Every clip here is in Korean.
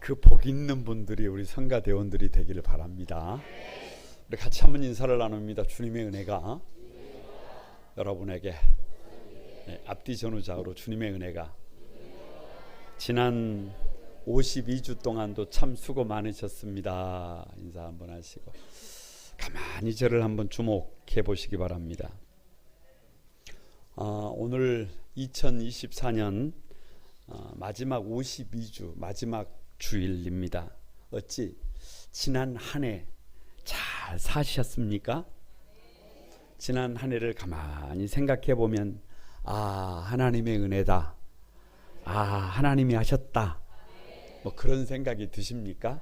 그 복 있는 분들이 우리 성가대원들이 되기를 바랍니다. 우리 같이 한번 인사를 나눕니다. 주님의 은혜가 여러분에게, 앞뒤 전후좌우로 주님의 은혜가, 지난 52주 동안도 참 수고 많으셨습니다. 인사 한번 하시고 가만히 저를 한번 주목해 보시기 바랍니다. 오늘 2024년 마지막 52주 마지막 주일입니다. 어찌 지난 한 해 잘 사셨습니까? 지난 한 해를 가만히 생각해 보면 하나님의 은혜다, 하나님이 하셨다, 뭐 그런 생각이 드십니까?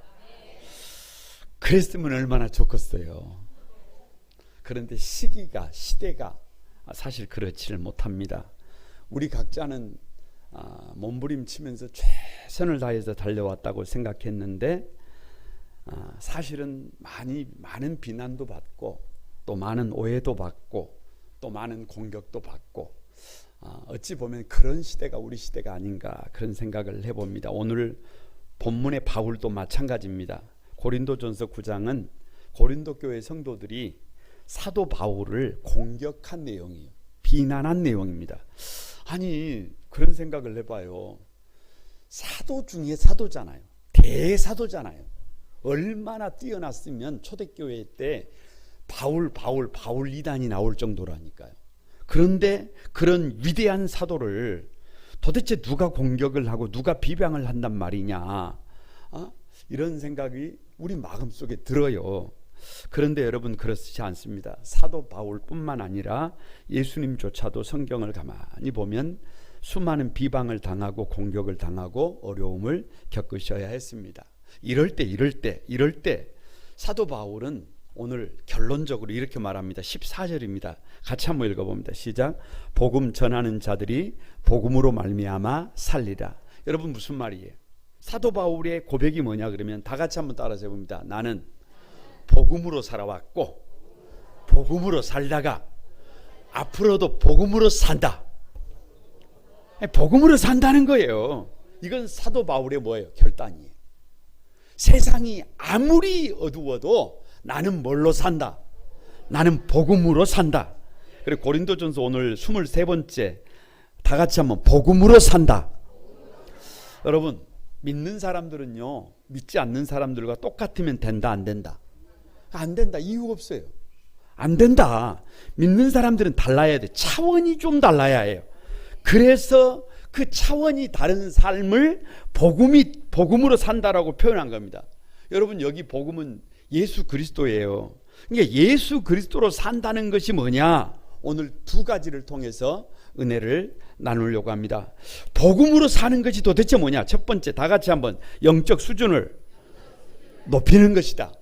그랬으면 얼마나 좋겠어요. 그런데 시대가 사실 그렇지를 못합니다. 우리 각자는 몸부림치면서 최선을 다해서 달려왔다고 생각했는데 사실은 많은 비난도 받고 또 많은 오해도 받고 또 많은 공격도 받고 어찌 보면 그런 시대가 우리 시대가 아닌가 그런 생각을 해봅니다. 오늘 본문의 바울도 마찬가지입니다. 고린도전서 9장은 고린도 교회 성도들이 사도 바울을 공격한 내용이에요. 비난한 내용입니다. 아니 그런 생각을 해봐요. 사도 중에 사도잖아요. 대사도잖아요. 얼마나 뛰어났으면 초대교회 때 바울 2단이 나올 정도라니까요. 그런데 그런 위대한 사도를 도대체 누가 공격을 하고 누가 비방을 한단 말이냐, 이런 생각이 우리 마음속에 들어요. 그런데 여러분 그렇지 않습니다. 사도 바울뿐만 아니라 예수님조차도 성경을 가만히 보면 수많은 비방을 당하고 공격을 당하고 어려움을 겪으셔야 했습니다. 이럴 때 사도 바울은 오늘 결론적으로 이렇게 말합니다. 14절입니다. 같이 한번 읽어봅니다. 시작. 복음 전하는 자들이 복음으로 말미암아 살리라. 여러분 무슨 말이에요? 사도 바울의 고백이 뭐냐 그러면 다 같이 한번 따라서 해봅니다. 나는 복음으로 살아왔고 복음으로 살다가 앞으로도 복음으로 산다. 복음으로 산다는 거예요. 이건 사도 바울의 뭐예요? 결단이에요. 세상이 아무리 어두워도 나는 뭘로 산다? 나는 복음으로 산다. 그리고 고린도전서 오늘 23번째 다 같이 한번 복음으로 산다. 여러분 믿는 사람들은요 믿지 않는 사람들과 똑같으면 된다 안 된다? 안 된다. 이유 없어요. 안 된다. 믿는 사람들은 달라야 돼. 차원이 좀 달라야 해요. 그래서 그 차원이 다른 삶을 복음으로 산다라고 표현한 겁니다. 여러분 여기 복음은 예수 그리스도예요. 그러니까 예수 그리스도로 산다는 것이 뭐냐? 오늘 두 가지를 통해서 은혜를 나누려고 합니다. 복음으로 사는 것이 도대체 뭐냐? 첫 번째 다 같이 한번 영적 수준을 높이는 것이다.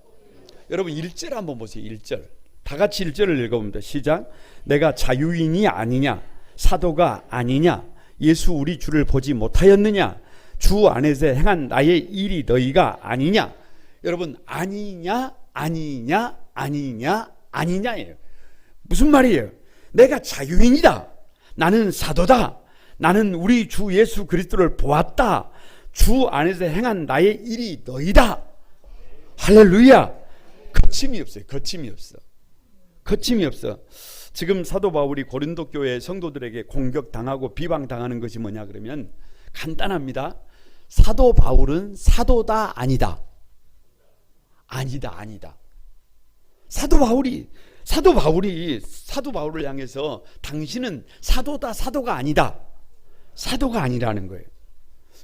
여러분 1절 한번 보세요. 1절 다 같이 1절을 읽어봅니다. 시작. 내가 자유인이 아니냐, 사도가 아니냐, 예수 우리 주를 보지 못하였느냐, 주 안에서 행한 나의 일이 너희가 아니냐. 여러분 아니냐예요. 무슨 말이에요? 내가 자유인이다, 나는 사도다, 나는 우리 주 예수 그리스도를 보았다, 주 안에서 행한 나의 일이 너희다. 할렐루야. 거침이 없어. 지금 사도 바울이 고린도 교회 성도들에게 공격당하고 비방당하는 것이 뭐냐 그러면 간단합니다. 사도 바울은 사도다 아니다. 사도 바울을 향해서 당신은 사도다 사도가 아니다. 사도가 아니라는 거예요.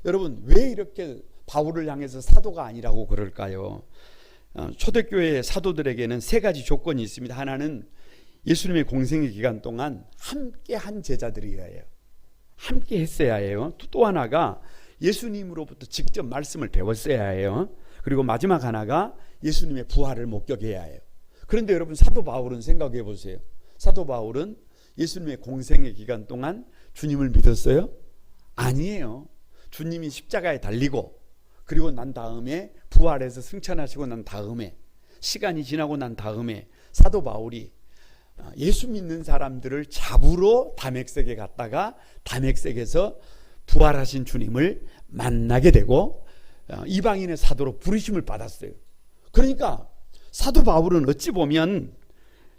여러분 왜 이렇게 바울을 향해서 사도가 아니라고 그럴까요? 초대교회 사도들에게는 세 가지 조건이 있습니다. 하나는 예수님의 공생의 기간 동안 함께 한 제자들이어야 해요. 함께 했어야 해요. 또 하나가 예수님으로부터 직접 말씀을 배웠어야 해요. 그리고 마지막 하나가 예수님의 부활을 목격해야 해요. 그런데 여러분 사도 바울은 생각해 보세요. 사도 바울은 예수님의 공생의 기간 동안 주님을 믿었어요? 아니에요. 주님이 십자가에 달리고 그리고 난 다음에 부활해서 승천하시고 난 다음에 시간이 지나고 난 다음에 사도 바울이 예수 믿는 사람들을 잡으러 다메섹에 갔다가 다메섹에서 부활하신 주님을 만나게 되고 이방인의 사도로 부르심을 받았어요. 그러니까 사도 바울은 어찌 보면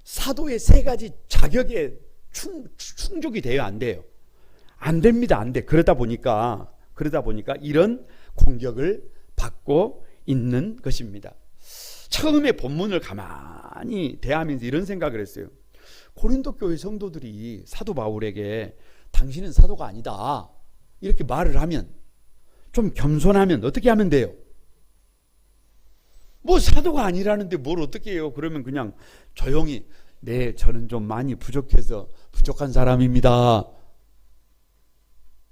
사도의 세 가지 자격에 충족이 돼요, 안 돼요? 안 됩니다, 안 돼. 그러다 보니까 이런 공격을 받고 있는 것입니다. 처음에 본문을 가만히 대하면서 이런 생각을 했어요. 고린도 교회 성도들이 사도 바울에게 당신은 사도가 아니다 이렇게 말을 하면, 좀 겸손하면 어떻게 하면 돼요? 뭐 사도가 아니라는데 뭘 어떻게 해요? 그러면 그냥 조용히 네, 저는 좀 많이 부족해서 부족한 사람입니다.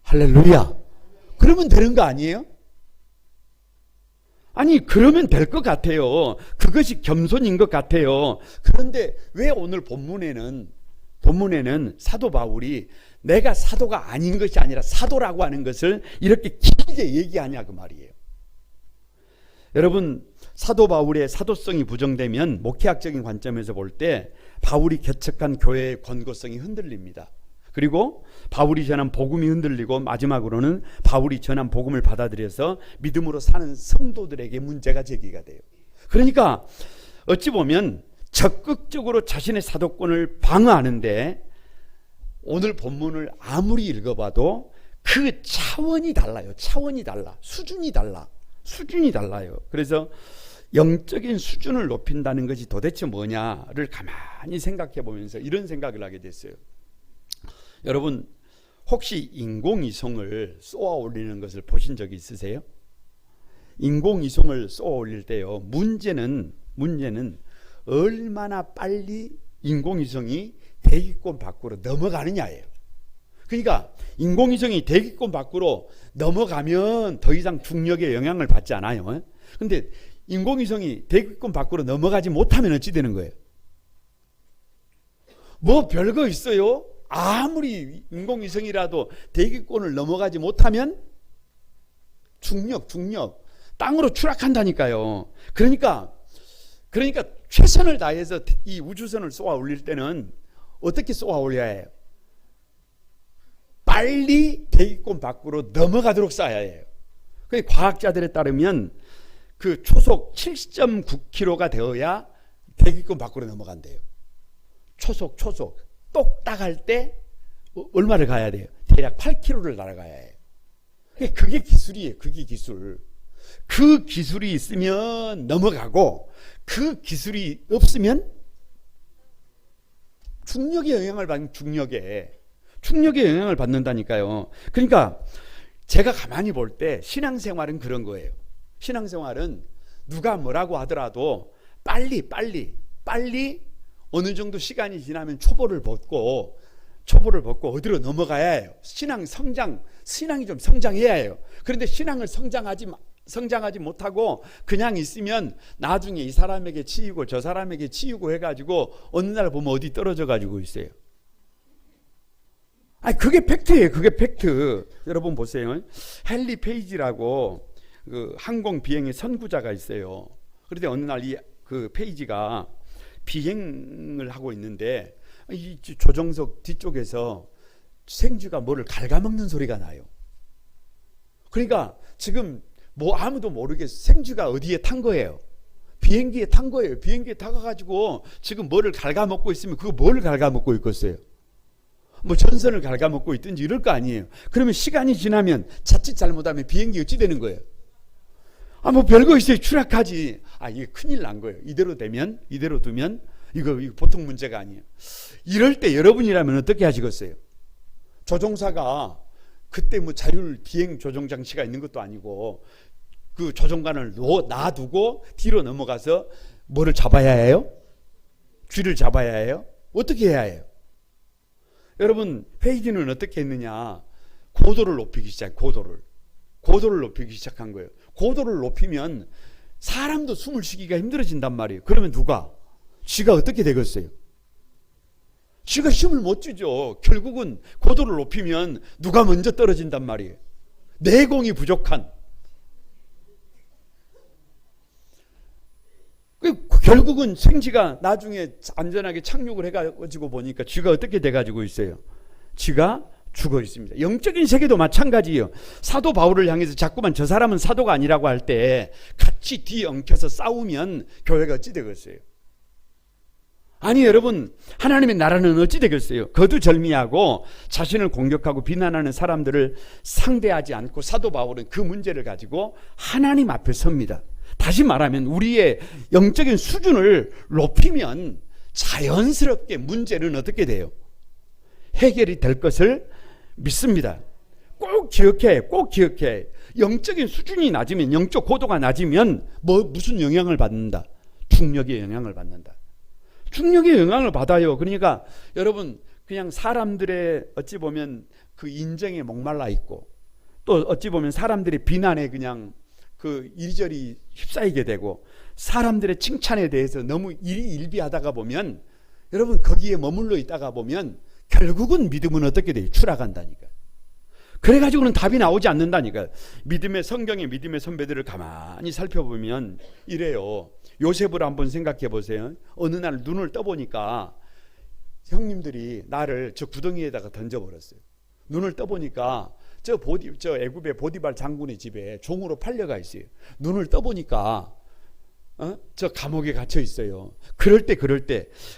할렐루야. 그러면 되는 거 아니에요? 아니, 그러면 될 것 같아요. 그것이 겸손인 것 같아요. 그런데 왜 오늘 본문에는 사도 바울이 내가 사도가 아닌 것이 아니라 사도라고 하는 것을 이렇게 길게 얘기하냐 그 말이에요. 여러분, 사도 바울의 사도성이 부정되면 목회학적인 관점에서 볼 때 바울이 개척한 교회의 권고성이 흔들립니다. 그리고 바울이 전한 복음이 흔들리고 마지막으로는 바울이 전한 복음을 받아들여서 믿음으로 사는 성도들에게 문제가 제기가 돼요. 그러니까 어찌 보면 적극적으로 자신의 사도권을 방어하는데 오늘 본문을 아무리 읽어봐도 그 차원이 달라요. 차원이 달라. 수준이 달라요. 그래서 영적인 수준을 높인다는 것이 도대체 뭐냐를 가만히 생각해 보면서 이런 생각을 하게 됐어요. 여러분, 혹시 인공위성을 쏘아 올리는 것을 보신 적이 있으세요? 인공위성을 쏘아 올릴 때요, 문제는 얼마나 빨리 인공위성이 대기권 밖으로 넘어가느냐예요. 그러니까 인공위성이 대기권 밖으로 넘어가면 더 이상 중력의 영향을 받지 않아요. 그런데 인공위성이 대기권 밖으로 넘어가지 못하면 어찌 되는 거예요? 뭐 별거 있어요? 아무리 인공위성이라도 대기권을 넘어가지 못하면 중력 땅으로 추락한다니까요. 그러니까 최선을 다해서 이 우주선을 쏘아 올릴 때는 어떻게 쏘아 올려야 해요? 빨리 대기권 밖으로 넘어가도록 쏴야 해요. 과학자들에 따르면 그 초속 7.9km가 되어야 대기권 밖으로 넘어간대요. 초속 똑딱 할 때 얼마를 가야 돼요? 대략 8km를 날아가야 해요. 그게 기술이에요. 그게 기술. 그 기술이 있으면 넘어가고 그 기술이 없으면 중력의 영향을 받는 충력의 영향을 받는다니까요. 그러니까 제가 가만히 볼 때 신앙생활은 그런 거예요. 신앙생활은 누가 뭐라고 하더라도 빨리 어느 정도 시간이 지나면 초보를 벗고 어디로 넘어가야 해요. 신앙이 좀 성장해야 해요. 그런데 신앙을 성장하지 못하고 그냥 있으면 나중에 이 사람에게 치이고 저 사람에게 치이고 해가지고 어느 날 보면 어디 떨어져 가지고 있어요. 그게 팩트예요. 그게 팩트. 여러분 보세요. 헨리 페이지라고 그 항공 비행의 선구자가 있어요. 그런데 어느 날 그 페이지가 비행을 하고 있는데 이 조종석 뒤쪽에서 생쥐가 뭐를 갉아먹는 소리가 나요. 그러니까 지금 뭐 아무도 모르게 생쥐가 어디에 탄 거예요? 비행기에 탄 거예요. 비행기에 타가지고 지금 뭐를 갉아먹고 있으면 그거 뭘 갉아먹고 있겠어요? 뭐 전선을 갉아먹고 있든지 이럴 거 아니에요. 그러면 시간이 지나면 자칫 잘못하면 비행기 어찌 되는 거예요? 뭐 별거 있어요. 추락하지. 이게 큰일 난 거예요. 이대로 두면 이거 보통 문제가 아니에요. 이럴 때 여러분이라면 어떻게 하시겠어요? 조종사가 그때 뭐 자율 비행 조종 장치가 있는 것도 아니고 그 조종관을 놔두고 뒤로 넘어가서 뭐를 잡아야 해요? 쥐를 잡아야 해요? 어떻게 해야 해요? 여러분, 페이지는 어떻게 했느냐? 고도를 높이기 시작한 거예요. 고도를 높이면 사람도 숨을 쉬기가 힘들어진단 말이에요. 그러면 쥐가 어떻게 되겠어요? 쥐가 힘을 못 주죠. 결국은 고도를 높이면 누가 먼저 떨어진단 말이에요. 내공이 부족한. 결국은 생쥐가 나중에 안전하게 착륙을 해가지고 보니까 쥐가 어떻게 돼가지고 있어요? 쥐가 죽어 있습니다. 영적인 세계도 마찬가지예요. 사도 바울을 향해서 자꾸만 저 사람은 사도가 아니라고 할 때 같이 뒤엉켜서 싸우면 교회가 어찌 되겠어요? 아니 여러분, 하나님의 나라는 어찌 되겠어요? 거두절미하고 자신을 공격하고 비난하는 사람들을 상대하지 않고 사도 바울은 그 문제를 가지고 하나님 앞에 섭니다. 다시 말하면 우리의 영적인 수준을 높이면 자연스럽게 문제는 어떻게 돼요? 해결이 될 것을 믿습니다. 꼭 기억해. 영적인 수준이 낮으면, 영적 고도가 낮으면 무슨 영향을 받는다? 중력의 영향을 받는다. 중력의 영향을 받아요. 그러니까 여러분, 그냥 사람들의 어찌 보면 그 인정에 목말라 있고, 또 어찌 보면 사람들의 비난에 그냥 그 이리저리 휩싸이게 되고, 사람들의 칭찬에 대해서 너무 일비하다가 보면, 여러분 거기에 머물러 있다가 보면 결국은 믿음은 어떻게 돼요? 추락한다니까. 그래가지고는 답이 나오지 않는다니까. 성경의 믿음의 선배들을 가만히 살펴보면 이래요. 요셉을 한번 생각해 보세요. 어느 날 눈을 떠보니까 형님들이 나를 저 구덩이에다가 던져버렸어요. 눈을 떠보니까 저 애굽의 보디발 장군의 집에 종으로 팔려가 있어요. 눈을 떠보니까 저 감옥에 갇혀 있어요.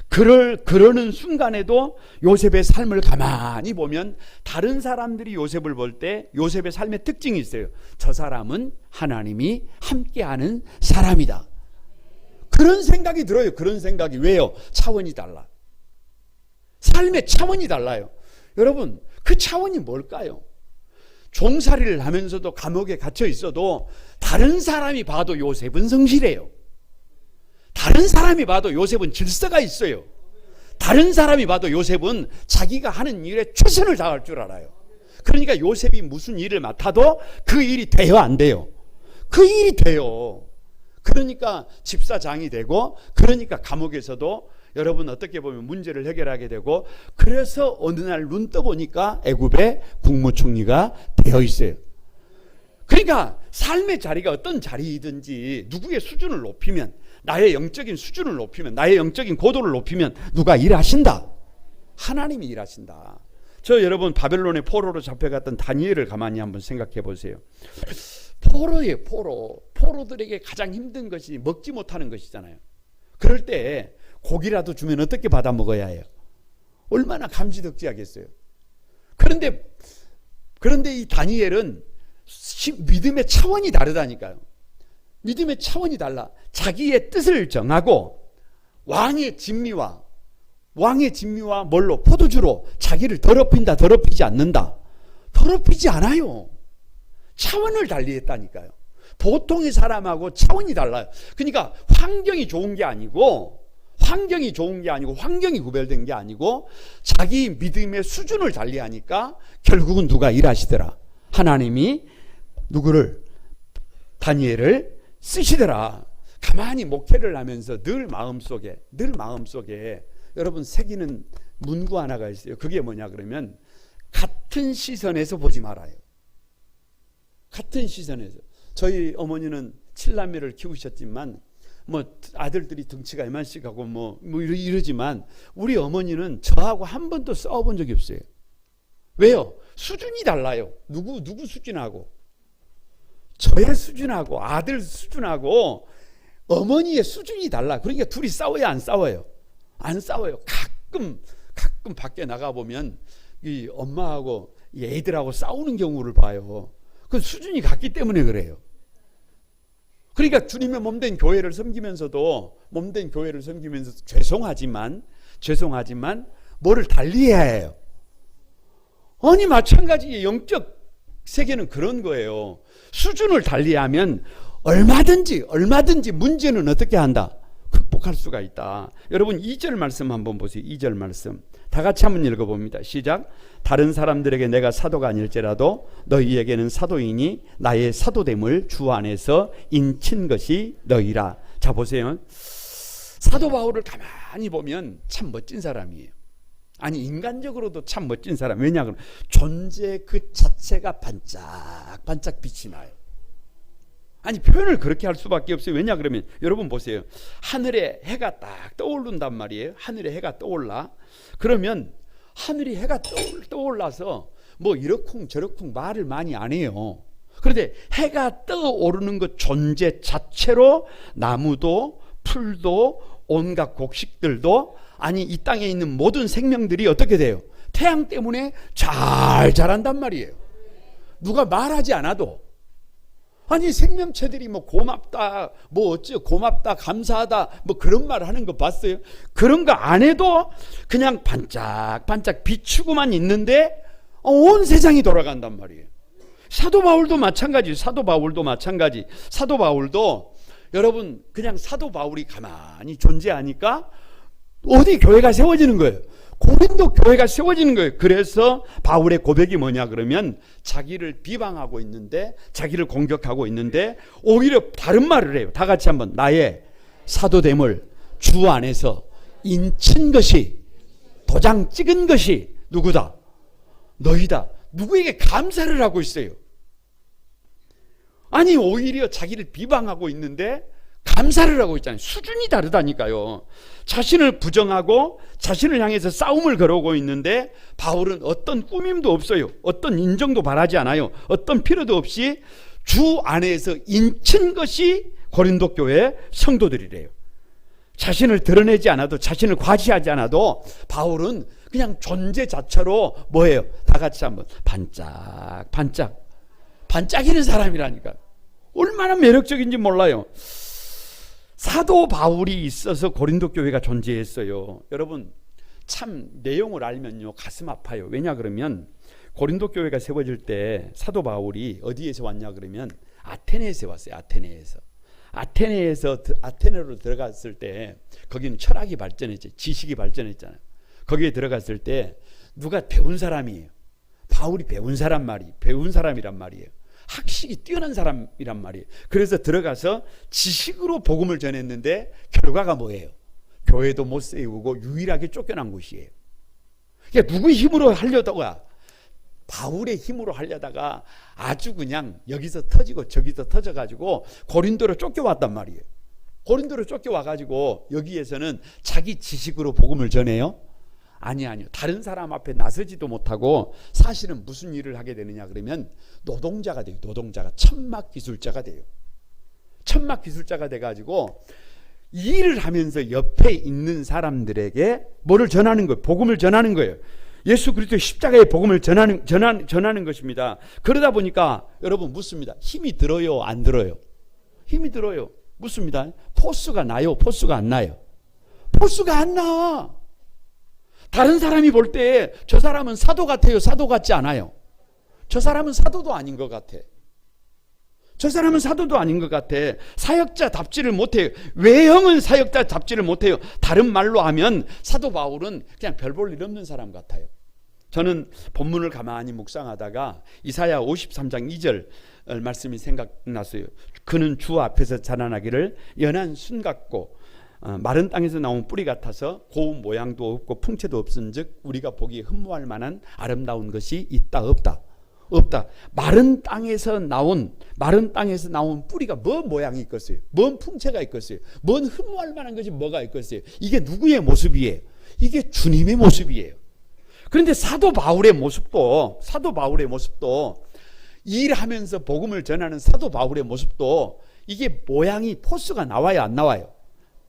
그러는 순간에도 요셉의 삶을 가만히 보면 다른 사람들이 요셉을 볼 때 요셉의 삶의 특징이 있어요. 저 사람은 하나님이 함께하는 사람이다. 그런 생각이 들어요. 그런 생각이. 왜요? 차원이 달라. 삶의 차원이 달라요. 여러분, 그 차원이 뭘까요? 종살이를 하면서도 감옥에 갇혀 있어도 다른 사람이 봐도 요셉은 성실해요. 다른 사람이 봐도 요셉은 질서가 있어요. 다른 사람이 봐도 요셉은 자기가 하는 일에 최선을 다할 줄 알아요. 그러니까 요셉이 무슨 일을 맡아도 그 일이 돼요, 안 돼요? 그 일이 돼요. 그러니까 집사장이 되고, 그러니까 감옥에서도 여러분 어떻게 보면 문제를 해결하게 되고, 그래서 어느 날 눈 떠보니까 애굽의 국무총리가 되어 있어요. 그러니까 삶의 자리가 어떤 자리이든지 누구의 수준을 높이면, 나의 영적인 수준을 높이면, 나의 영적인 고도를 높이면 누가 일하신다. 하나님이 일하신다. 저 여러분 바벨론의 포로로 잡혀갔던 다니엘을 가만히 한번 생각해 보세요. 포로예요, 포로. 포로들에게 가장 힘든 것이 먹지 못하는 것이잖아요. 그럴 때 고기라도 주면 어떻게 받아 먹어야 해요? 얼마나 감지덕지하겠어요. 그런데 이 다니엘은 믿음의 차원이 다르다니까요. 믿음의 차원이 달라. 자기의 뜻을 정하고 왕의 진미와 뭘로? 포도주로 자기를 더럽히지 않는다. 더럽히지 않아요. 차원을 달리했다니까요. 보통의 사람하고 차원이 달라요. 그러니까 환경이 좋은 게 아니고 환경이 구별된 게 아니고 자기 믿음의 수준을 달리하니까 결국은 누가 일하시더라? 하나님이 누구를? 다니엘을 쓰시더라. 가만히 목회를 하면서 늘 마음속에 여러분 새기는 문구 하나가 있어요. 그게 뭐냐 그러면 같은 시선에서 보지 말아요. 같은 시선에서. 저희 어머니는 7남매를 키우셨지만 아들들이 덩치가 이만씩하고 이러지만 우리 어머니는 저하고 한 번도 싸워본 적이 없어요. 왜요? 수준이 달라요. 누구 수준하고 저의 수준하고 아들 수준하고 어머니의 수준이 달라. 그러니까 둘이 싸워야 안 싸워요? 안 싸워요. 가끔 밖에 나가보면 이 엄마하고 이 애들하고 싸우는 경우를 봐요. 그 수준이 같기 때문에 그래요. 그러니까 주님의 몸된 교회를 섬기면서도 죄송하지만 뭐를 달리해야 해요. 아니 마찬가지 영적 세계는 그런 거예요. 수준을 달리하면 얼마든지 문제는 어떻게 한다? 극복할 수가 있다. 여러분 2절 말씀 한번 보세요. 2절 말씀 다 같이 한번 읽어봅니다. 시작. 다른 사람들에게 내가 사도가 아닐지라도 너희에게는 사도이니 나의 사도됨을 주 안에서 인친 것이 너희라. 자 보세요. 사도 바울을 가만히 보면 참 멋진 사람이에요. 아니 인간적으로도 참 멋진 사람. 왜냐 그러면 존재 그 자체가 반짝반짝 빛이 나요. 아니 표현을 그렇게 할 수밖에 없어요. 왜냐 그러면 여러분 보세요. 하늘에 해가 딱 떠오른단 말이에요. 하늘에 해가 떠올라. 그러면 하늘이 해가 떠올라서 뭐 이러쿵 저러쿵 말을 많이 안 해요. 그런데 해가 떠오르는 그 존재 자체로 나무도 풀도 온갖 곡식들도 아니 이 땅에 있는 모든 생명들이 어떻게 돼요? 태양 때문에 잘 자란단 말이에요. 누가 말하지 않아도. 아니 생명체들이 뭐 고맙다 뭐 어찌 고맙다 감사하다 뭐 그런 말 하는 거 봤어요? 그런 거 안 해도 그냥 반짝반짝 비추고만 있는데 온 세상이 돌아간단 말이에요. 사도 바울도 마찬가지. 사도 바울도 여러분 그냥 사도 바울이 가만히 존재하니까 어디 교회가 세워지는 거예요. 고린도 교회가 세워지는 거예요. 그래서 바울의 고백이 뭐냐 그러면 자기를 비방하고 있는데 자기를 공격하고 있는데 오히려 다른 말을 해요. 다 같이 한번 나의 사도됨을 주 안에서 인친 것이 도장 찍은 것이 누구다? 너희다. 누구에게 감사를 하고 있어요. 아니 오히려 자기를 비방하고 있는데 감사를 하고 있잖아요. 수준이 다르다니까요. 자신을 부정하고 자신을 향해서 싸움을 걸어오고 있는데 바울은 어떤 꾸밈도 없어요. 어떤 인정도 바라지 않아요. 어떤 필요도 없이 주 안에서 인친 것이 고린도 교회 성도들이래요. 자신을 드러내지 않아도 자신을 과시하지 않아도 바울은 그냥 존재 자체로 뭐예요? 다 같이 한번 반짝이는 사람이라니까. 얼마나 매력적인지 몰라요. 사도 바울이 있어서 고린도 교회가 존재했어요. 여러분 참 내용을 알면요 가슴 아파요. 왜냐 그러면 고린도 교회가 세워질 때 사도 바울이 어디에서 왔냐 그러면 아테네에서 왔어요. 아테네로 들어갔을 때 거기는 철학이 발전했죠. 지식이 발전했잖아요. 거기에 들어갔을 때 누가 배운 사람이에요. 바울이 배운 사람이란 말이에요. 학식이 뛰어난 사람이란 말이에요. 그래서 들어가서 지식으로 복음을 전했는데 결과가 뭐예요? 교회도 못 세우고 유일하게 쫓겨난 곳이에요. 그러니까 누구의 힘으로 하려다가 바울의 힘으로 하려다가 아주 그냥 여기서 터지고 저기서 터져가지고 고린도로 쫓겨왔단 말이에요. 고린도로 쫓겨와가지고 여기에서는 자기 지식으로 복음을 전해요? 아니요. 다른 사람 앞에 나서지도 못하고 사실은 무슨 일을 하게 되느냐 그러면 노동자가 돼요. 천막 기술자가 돼요. 천막 기술자가 돼가지고 일을 하면서 옆에 있는 사람들에게 뭐를 전하는 거예요? 복음을 전하는 거예요. 예수 그리스도의 십자가의 복음을 전하는 것입니다. 그러다 보니까 여러분 묻습니다. 힘이 들어요? 안 들어요? 힘이 들어요. 묻습니다. 포스가 나요? 포스가 안 나요? 포스가 안 나. 다른 사람이 볼 때 저 사람은 사도 같아요? 사도 같지 않아요? 저 사람은 사도도 아닌 것 같아. 사역자답지를 못해요. 외형은 사역자답지를 못해요. 다른 말로 하면 사도 바울은 그냥 별 볼 일 없는 사람 같아요. 저는 본문을 가만히 묵상하다가 이사야 53장 2절 말씀이 생각났어요. 그는 주 앞에서 자라나기를 연한 순 같고 마른 땅에서 나온 뿌리 같아서 고운 모양도 없고 풍채도 없은즉 우리가 보기 흠모할 만한 아름다운 것이 있다 없다. 마른 땅에서 나온 뿌리가 뭔 모양이 있겠어요? 뭔 풍채가 있겠어요? 뭔 흠모할 만한 것이 뭐가 있겠어요? 이게 누구의 모습이에요? 이게 주님의 모습이에요. 그런데 사도 바울의 모습도 일하면서 복음을 전하는 사도 바울의 모습도 이게 모양이 포스가 나와요, 안 나와요?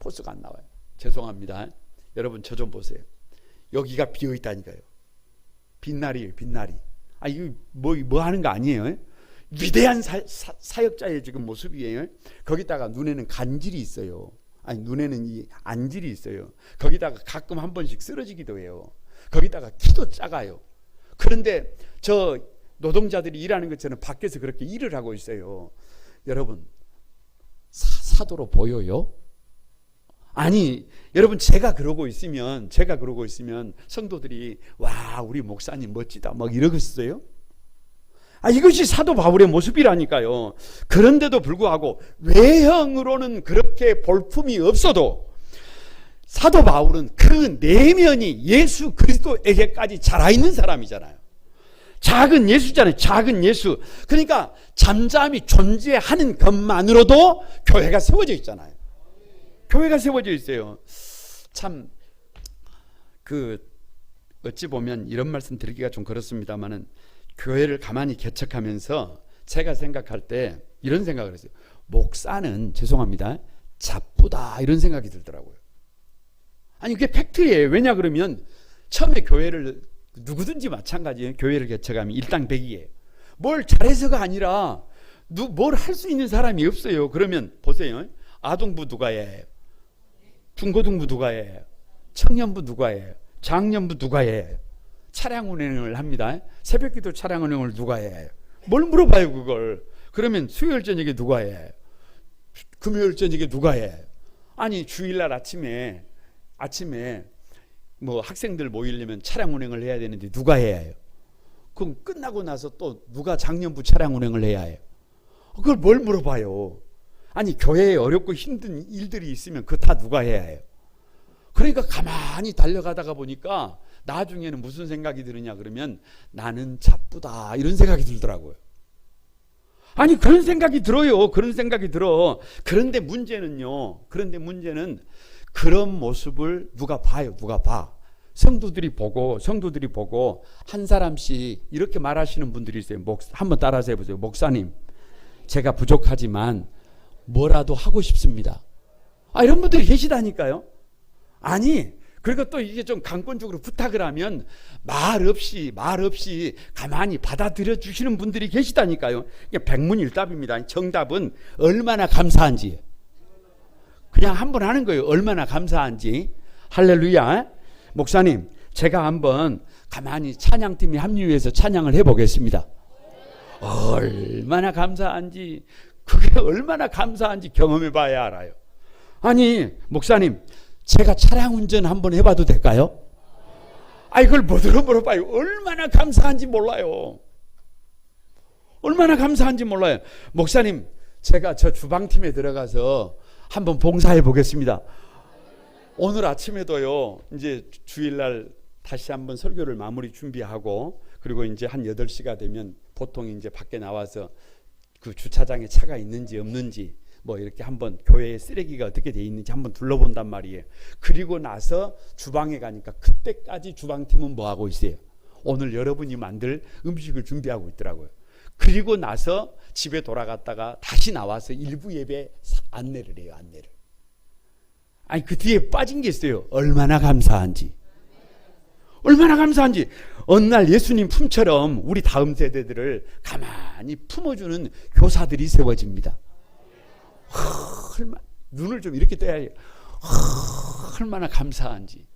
포스가 안 나와요. 죄송합니다. 여러분 저 좀 보세요. 여기가 비어 있다니까요. 빛날이에요. 아 이거 뭐 하는 거 아니에요? 위대한 사역자의 지금 모습이에요. 거기다가 눈에는 간질이 있어요. 아니 눈에는 이 안질이 있어요. 거기다가 가끔 한 번씩 쓰러지기도 해요. 거기다가 키도 작아요. 그런데 저 노동자들이 일하는 것처럼 밖에서 그렇게 일을 하고 있어요. 여러분 사도로 보여요? 아니 여러분 제가 그러고 있으면 성도들이 와 우리 목사님 멋지다 막 이러겠어요? 이것이 사도 바울의 모습이라니까요. 그런데도 불구하고 외형으로는 그렇게 볼품이 없어도 사도 바울은 그 내면이 예수 그리스도에게까지 자라있는 사람이잖아요. 작은 예수잖아요. 작은 예수. 그러니까 잠잠히 존재하는 것만으로도 교회가 세워져 있잖아요. 교회가 세워져 있어요. 참 어찌 보면 이런 말씀 드리기가 좀 그렇습니다만은 교회를 가만히 개척하면서 제가 생각할 때 이런 생각을 했어요. 목사는 죄송합니다, 잡부다, 이런 생각이 들더라고요. 아니 그게 팩트예요. 왜냐 그러면 처음에 교회를 누구든지 마찬가지예요. 교회를 개척하면 일당백이에요. 뭘 잘해서가 아니라 뭘 할 수 있는 사람이 없어요. 그러면 보세요. 아동부 누가 해요? 중고등부 누가 해요? 청년부 누가 해요? 장년부 누가 해요? 차량 운행을 합니다. 새벽기도 차량 운행을 누가 해요? 뭘 물어봐요 그걸. 그러면 수요일 저녁에 누가 해요? 금요일 저녁에 누가 해요? 아니 주일날 아침에 뭐 학생들 모이려면 차량 운행을 해야 되는데 누가 해야 해요? 그럼 끝나고 나서 또 누가 장년부 차량 운행을 해야 해요? 그걸 뭘 물어봐요? 아니 교회에 어렵고 힘든 일들이 있으면 그거 다 누가 해야 해요? 그러니까 가만히 달려가다가 보니까 나중에는 무슨 생각이 드느냐 그러면 나는 잡부다, 이런 생각이 들더라고요. 아니 그런 생각이 들어요. 그런 생각이 들어. 그런데 문제는 그런 모습을 누가 봐요. 누가 봐. 성도들이 보고 한 사람씩 이렇게 말하시는 분들이 있어요. 한번 따라서 해보세요. 목사님, 제가 부족하지만 뭐라도 하고 싶습니다. 이런 분들이 계시다니까요. 아니 그리고 또 이게 좀 강권적으로 부탁을 하면 말 없이 가만히 받아들여 주시는 분들이 계시다니까요. 이게 백문일답입니다. 정답은 얼마나 감사한지. 그냥 한번 하는 거예요. 얼마나 감사한지. 할렐루야. 목사님, 제가 한번 가만히 찬양팀에 합류해서 찬양을 해보겠습니다. 얼마나 감사한지, 그게 얼마나 감사한지 경험해봐야 알아요. 아니 목사님, 제가 차량 운전 한번 해봐도 될까요? 이걸 뭐들어 물어봐요. 얼마나 감사한지 몰라요. 얼마나 감사한지 몰라요. 목사님, 제가 저 주방팀에 들어가서 한번 봉사해 보겠습니다. 오늘 아침에도요, 이제 주일날 다시 한번 설교를 마무리 준비하고, 그리고 이제 한 8시가 되면 보통 이제 밖에 나와서 그 주차장에 차가 있는지 없는지 뭐 이렇게 한번 교회에 쓰레기가 어떻게 돼 있는지 한번 둘러본단 말이에요. 그리고 나서 주방에 가니까 그때까지 주방팀은 뭐 하고 있어요? 오늘 여러분이 만들 음식을 준비하고 있더라고요. 그리고 나서 집에 돌아갔다가 다시 나와서 일부 예배 안내를 해요. 안내를. 아니 그 뒤에 빠진 게 있어요. 얼마나 감사한지. 얼마나 감사한지. 어느 날 예수님 품처럼 우리 다음 세대들을 가만히 품어주는 교사들이 세워집니다. 눈을 좀 이렇게 떠야 해요. 얼마나 감사한지.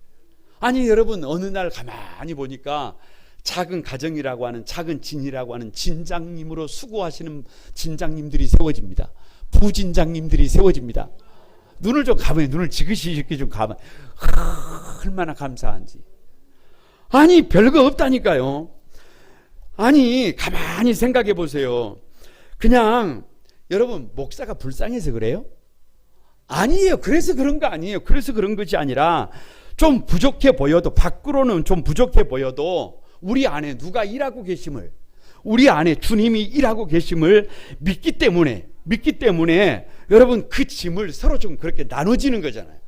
아니 여러분, 어느 날 가만히 보니까 작은 가정이라고 하는, 작은 진이라고 하는 진장님으로 수고하시는 진장님들이 세워집니다. 부진장님들이 세워집니다. 눈을 좀 가만히, 눈을 지그시 이렇게 좀 가만히. 얼마나 감사한지. 아니 별거 없다니까요. 아니 가만히 생각해 보세요. 그냥 여러분, 목사가 불쌍해서 그래요? 아니에요. 그래서 그런 거 아니에요. 그래서 그런 것이 아니라 좀 부족해 보여도, 밖으로는 좀 부족해 보여도 우리 안에 누가 일하고 계심을, 우리 안에 주님이 일하고 계심을 믿기 때문에 여러분 그 짐을 서로 좀 그렇게 나눠지는 거잖아요.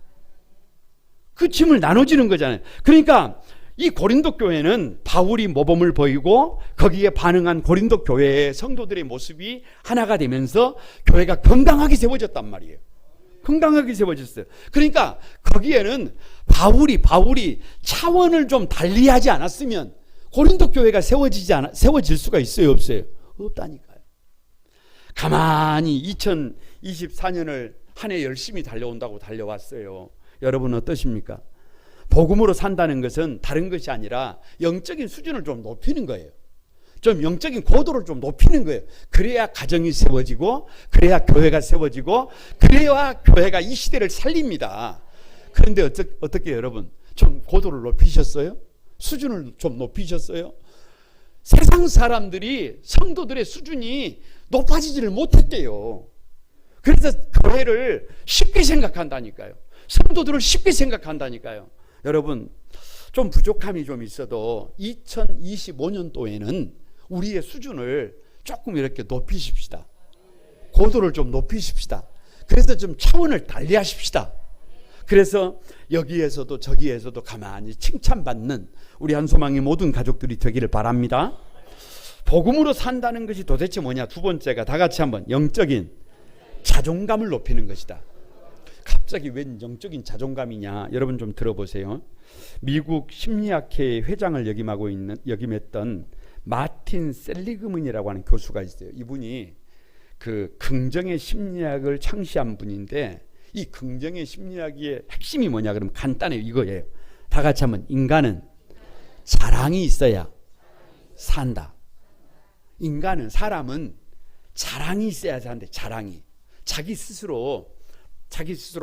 그 짐을 나눠지는 거잖아요. 그러니까 이 고린도 교회는 바울이 모범을 보이고 거기에 반응한 고린도 교회의 성도들의 모습이 하나가 되면서 교회가 건강하게 세워졌단 말이에요. 건강하게 세워졌어요. 그러니까 거기에는 바울이 차원을 좀 달리하지 않았으면 고린도 교회가 세워질 수가 있어요, 없어요? 없다니까요. 가만히 2024년을 한 해 열심히 달려온다고 달려왔어요. 여러분 어떠십니까? 복음으로 산다는 것은 다른 것이 아니라 영적인 수준을 좀 높이는 거예요. 좀 영적인 고도를 좀 높이는 거예요. 그래야 가정이 세워지고, 그래야 교회가 세워지고, 그래야 교회가 이 시대를 살립니다. 그런데 어떻게 여러분, 좀 고도를 높이셨어요? 수준을 좀 높이셨어요? 세상 사람들이 성도들의 수준이 높아지지를 못했대요. 그래서 교회를 쉽게 생각한다니까요. 성도들을 쉽게 생각한다니까요. 여러분, 좀 부족함이 좀 있어도 2025년도에는 우리의 수준을 조금 이렇게 높이십시다. 고도를 좀 높이십시다. 그래서 좀 차원을 달리하십시다. 그래서 여기에서도 저기에서도 가만히 칭찬받는 우리 한소망의 모든 가족들이 되기를 바랍니다. 복음으로 산다는 것이 도대체 뭐냐? 두 번째가 다 같이 한번 영적인 자존감을 높이는 것이다. 갑자기 웬 영적인 자존감이냐? 여러분 좀 들어보세요. 미국 심리학회 회장을 역임했던 마틴 셀리그먼이라고 하는 교수가 있어요. 이분이 그 긍정의 심리학을 창시한 분인데, 이 긍정의 심리학의 핵심이 뭐냐? 그러면 간단해요. 이거예요. 다 같이 한번, 인간은 자랑이 있어야 산다. 인간은, 사람은 자랑이 있어야 산대. 자랑이. 자기 스스로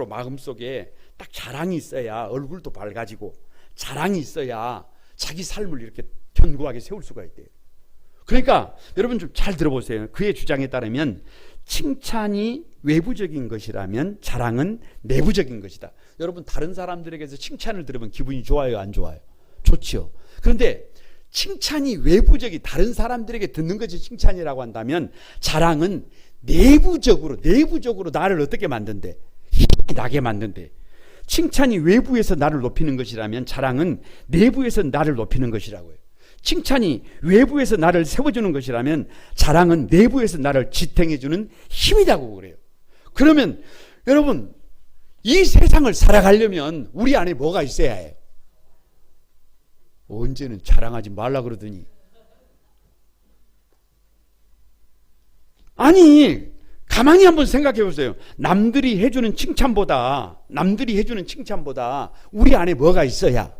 마음속에 딱 자랑이 있어야 얼굴도 밝아지고, 자랑이 있어야 자기 삶을 이렇게 견고하게 세울 수가 있대요. 그러니까 여러분 좀 잘 들어보세요. 그의 주장에 따르면 칭찬이 외부적인 것이라면 자랑은 내부적인 것이다. 여러분, 다른 사람들에게서 칭찬을 들으면 기분이 좋아요, 안 좋아요? 좋죠. 그런데 칭찬이 외부적이, 다른 사람들에게 듣는 것이 칭찬이라고 한다면, 자랑은 내부적으로 나를 어떻게 만든대? 힘이 나게 만든대. 칭찬이 외부에서 나를 높이는 것이라면 자랑은 내부에서 나를 높이는 것이라고요. 칭찬이 외부에서 나를 세워주는 것이라면 자랑은 내부에서 나를 지탱해주는 힘이라고 그래요. 그러면 여러분, 이 세상을 살아가려면 우리 안에 뭐가 있어야 해요? 언제는 자랑하지 말라 그러더니, 아니 가만히 한번 생각해 보세요. 남들이 해주는 칭찬보다 우리 안에 뭐가 있어야,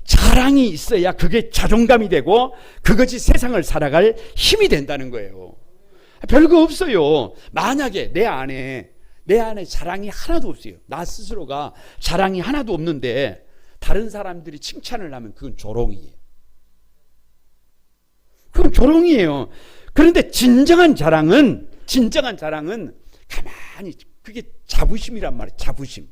자랑이 있어야 그게 자존감이 되고 그것이 세상을 살아갈 힘이 된다는 거예요. 별거 없어요. 만약에 내 안에 자랑이 하나도 없어요. 나 스스로가 자랑이 하나도 없는데 다른 사람들이 칭찬을 하면 그건 조롱이에요. 그건 조롱이에요. 그런데 진정한 자랑은 가만히, 그게 자부심이란 말이에요. 자부심.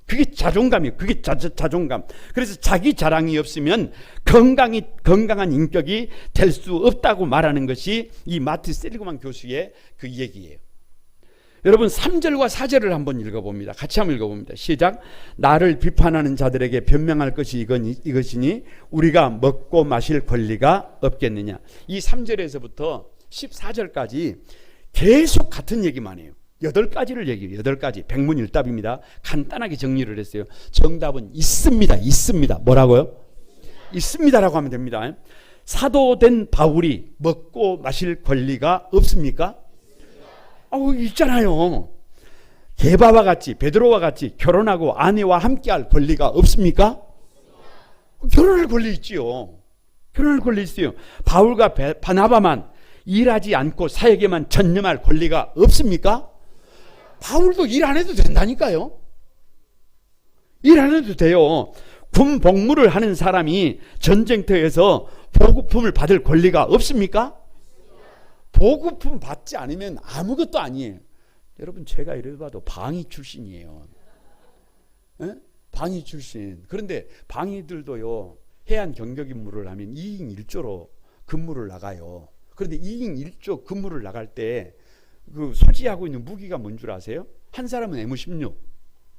그게 자존감이에요. 그게 자존감. 그래서 자기 자랑이 없으면 건강한 인격이 될 수 없다고 말하는 것이 이 마틴 셀리그먼 교수의 그 얘기예요. 여러분 3절과 4절을 한번 읽어봅니다. 같이 한번 읽어봅니다. 시작. 나를 비판하는 자들에게 변명할 것이 이것이니 우리가 먹고 마실 권리가 없겠느냐. 이 3절에서부터 14절까지 계속 같은 얘기만 해요. 8가지를 얘기해요. 8가지. 백문일답입니다. 간단하게 정리를 했어요. 정답은 있습니다. 뭐라고요? 있습니다라고 하면 됩니다. 사도된 바울이 먹고 마실 권리가 없습니까? 있잖아요. 게바와 같이, 베드로와 같이 결혼하고 아내와 함께할 권리가 없습니까? 결혼할 권리 있지요. 결혼할 권리 있어요. 바울과 바나바만 일하지 않고 사역에만 전념할 권리가 없습니까? 바울도 일 안 해도 된다니까요. 일 안 해도 돼요. 군 복무를 하는 사람이 전쟁터에서 보급품을 받을 권리가 없습니까? 보급품 받지 않으면 아무것도 아니에요. 여러분, 제가 이래 봐도 방위 출신이에요. 에? 방위 출신. 그런데 방위들도요, 해안 경력 임무를 하면 2인 1조로 근무를 나가요. 그런데 2인 1조 근무를 나갈 때 그 소지하고 있는 무기가 뭔 줄 아세요? 한 사람은 M16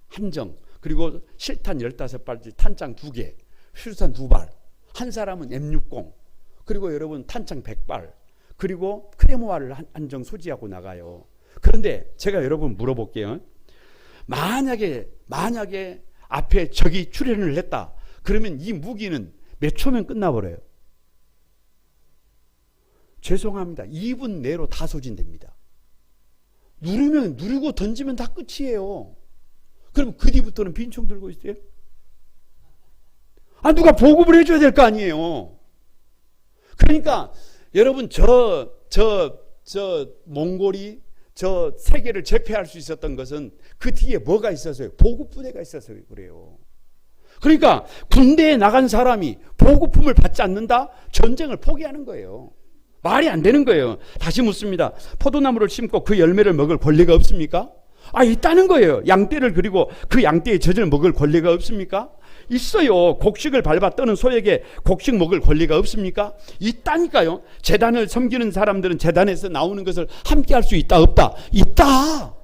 함정, 그리고 실탄 15발짜리 탄창 2개, 수류탄 2발. 한 사람은 M60, 그리고 여러분 탄창 100발, 그리고 크레모아를 한정 소지하고 나가요. 그런데 제가 여러분 물어볼게요. 만약에 앞에 적이 출현을 했다. 그러면 이 무기는 몇 초면 끝나버려요. 죄송합니다. 2분 내로 다 소진됩니다. 누르고 던지면 다 끝이에요. 그럼 그 뒤부터는 빈총 들고 있어요? 누가 보급을 해줘야 될 거 아니에요. 그러니까 여러분, 몽골이 저 세계를 제패할 수 있었던 것은 그 뒤에 뭐가 있어서요? 보급부대가 있어서 그래요. 그러니까 군대에 나간 사람이 보급품을 받지 않는다? 전쟁을 포기하는 거예요. 말이 안 되는 거예요. 다시 묻습니다. 포도나무를 심고 그 열매를 먹을 권리가 없습니까? 있다는 거예요. 양떼를 그리고 그 양떼의 젖을 먹을 권리가 없습니까? 있어요. 곡식을 밟아 떠는 소에게 곡식 먹을 권리가 없습니까? 있다니까요. 제단을 섬기는 사람들은 제단에서 나오는 것을 함께 할 수 있다, 없다? 있다.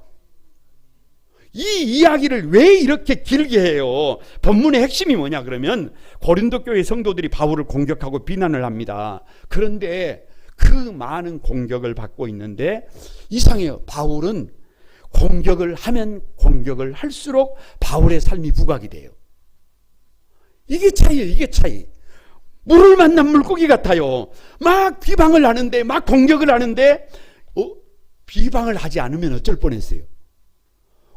이 이야기를 왜 이렇게 길게 해요? 본문의 핵심이 뭐냐 그러면 고린도 교회 성도들이 바울을 공격하고 비난을 합니다. 그런데 그 많은 공격을 받고 있는데 이상해요. 바울은 공격을 하면 공격을 할수록 바울의 삶이 부각이 돼요. 이게 차이예요. 이게 차이. 물을 만난 물고기 같아요. 막 비방을 하는데, 막 공격을 하는데 비방을 하지 않으면 어쩔 뻔했어요.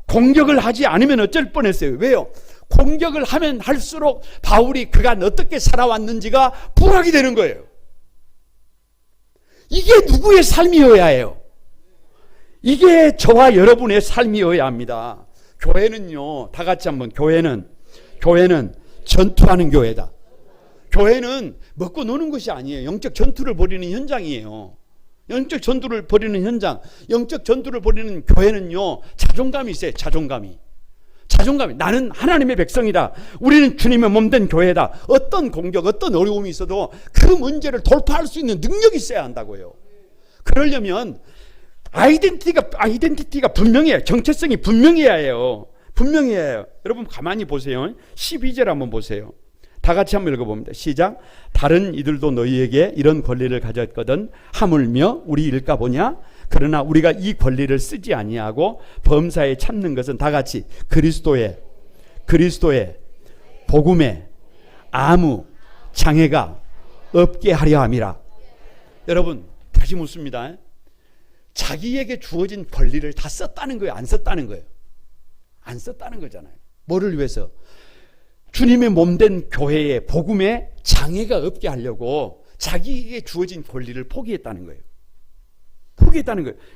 공격을 하지 않으면 어쩔 뻔했어요. 왜요? 공격을 하면 할수록 바울이 그간 어떻게 살아왔는지가 부각이 되는 거예요. 이게 누구의 삶이어야 해요? 이게 저와 여러분의 삶이어야 합니다. 교회는요, 다 같이 한번, 교회는 전투하는 교회다. 교회는 먹고 노는 것이 아니에요. 영적 전투를 벌이는 현장이에요. 영적 전투를 벌이는 현장. 영적 전투를 벌이는 교회는요, 자존감이 있어요. 자존감이. 나는 하나님의 백성이다. 우리는 주님의 몸된 교회다. 어떤 공격, 어떤 어려움이 있어도 그 문제를 돌파할 수 있는 능력이 있어야 한다고요. 그러려면 아이덴티티가 분명해요. 정체성이 분명해야 해요. 분명해야 해요. 여러분 가만히 보세요. 12절 한번 보세요. 다 같이 한번 읽어봅니다. 시작. 다른 이들도 너희에게 이런 권리를 가졌거든 하물며 우리 일까 보냐? 그러나 우리가 이 권리를 쓰지 아니하고 범사에 참는 것은 다 같이 그리스도의 복음에 아무 장애가 없게 하려 함이라. 여러분 다시 묻습니다. 자기에게 주어진 권리를 다 썼다는 거예요? 안 썼다는 거예요? 안 썼다는 거잖아요. 뭐를 위해서? 주님의 몸된 교회의 복음에 장애가 없게 하려고 자기에게 주어진 권리를 포기했다는 거예요.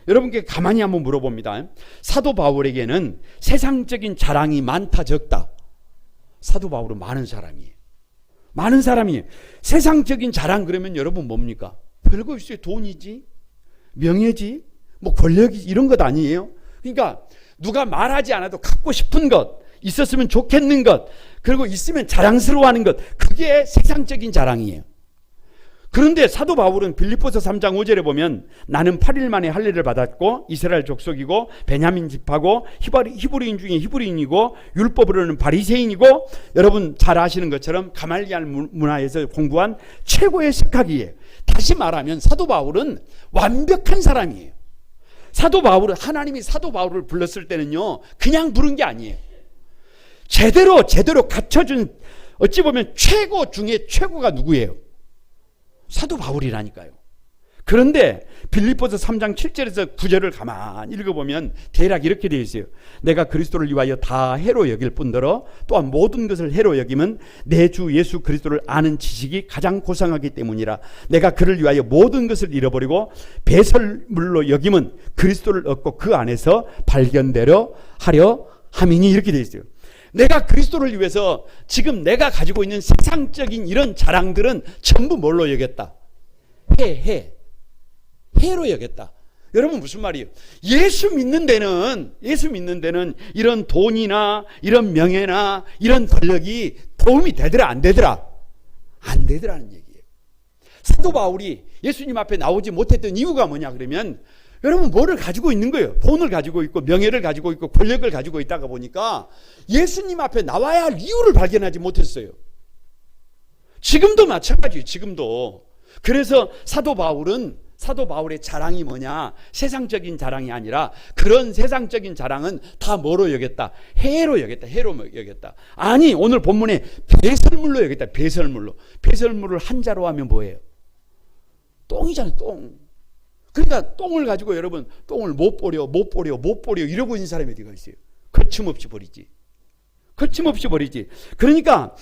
여러분께 가만히 한번 물어봅니다. 사도 바울에게는 세상적인 자랑이 많다 적다? 사도 바울은 많은 사람이에요. 세상적인 자랑 그러면 여러분 뭡니까? 별거 있어요. 돈이지, 명예지, 뭐 권력이지, 이런 것 아니에요? 그러니까 누가 말하지 않아도 갖고 싶은 것, 있었으면 좋겠는 것, 그리고 있으면 자랑스러워하는 것, 그게 세상적인 자랑이에요. 그런데 사도 바울은 빌립보서 3장 5절에 보면 나는 8일 만에 할례를 받았고 이스라엘 족속이고 베냐민 집하고 히브리인 중에 히브리인이고 율법으로는 바리새인이고, 여러분 잘 아시는 것처럼 가말리알 문화에서 공부한 최고의 석학이에요. 다시 말하면 사도 바울은 완벽한 사람이에요. 하나님이 사도 바울을 불렀을 때는요, 그냥 부른 게 아니에요. 제대로 갖춰준, 어찌 보면 최고 중에 최고가 누구예요? 사도 바울이라니까요. 그런데 빌립보서 3장 7절에서 9절을 가만히 읽어보면 대략 이렇게 되어 있어요. 내가 그리스도를 위하여 다 해로 여길 뿐더러 또한 모든 것을 해로 여김은 내 주 예수 그리스도를 아는 지식이 가장 고상하기 때문이라. 내가 그를 위하여 모든 것을 잃어버리고 배설물로 여김은 그리스도를 얻고 그 안에서 발견되려 하려 함이니, 이렇게 되어 있어요. 내가 그리스도를 위해서 지금 내가 가지고 있는 세상적인 이런 자랑들은 전부 뭘로 여겼다? 해로 여겼다. 여러분 무슨 말이에요? 예수 믿는 데는 이런 돈이나 이런 명예나 이런 권력이 도움이 되더라 안 되더라? 안 되더라는 얘기예요. 사도 바울이 예수님 앞에 나오지 못했던 이유가 뭐냐 그러면, 여러분 뭐를 가지고 있는 거예요? 돈을 가지고 있고 명예를 가지고 있고 권력을 가지고 있다가 보니까 예수님 앞에 나와야 할 이유를 발견하지 못했어요. 지금도 마찬가지예요. 지금도. 그래서 사도 바울의 자랑이 뭐냐? 세상적인 자랑이 아니라 그런 세상적인 자랑은 다 뭐로 여겼다? 해로 여겼다. 아니, 오늘 본문에 배설물로 여겼다. 배설물을 한자로 하면 뭐예요? 똥이잖아요. 똥. 그러니까 똥을 가지고 여러분 똥을 못 버려 이러고 있는 사람이 어디가 있어요? 거침없이 버리지. 그러니까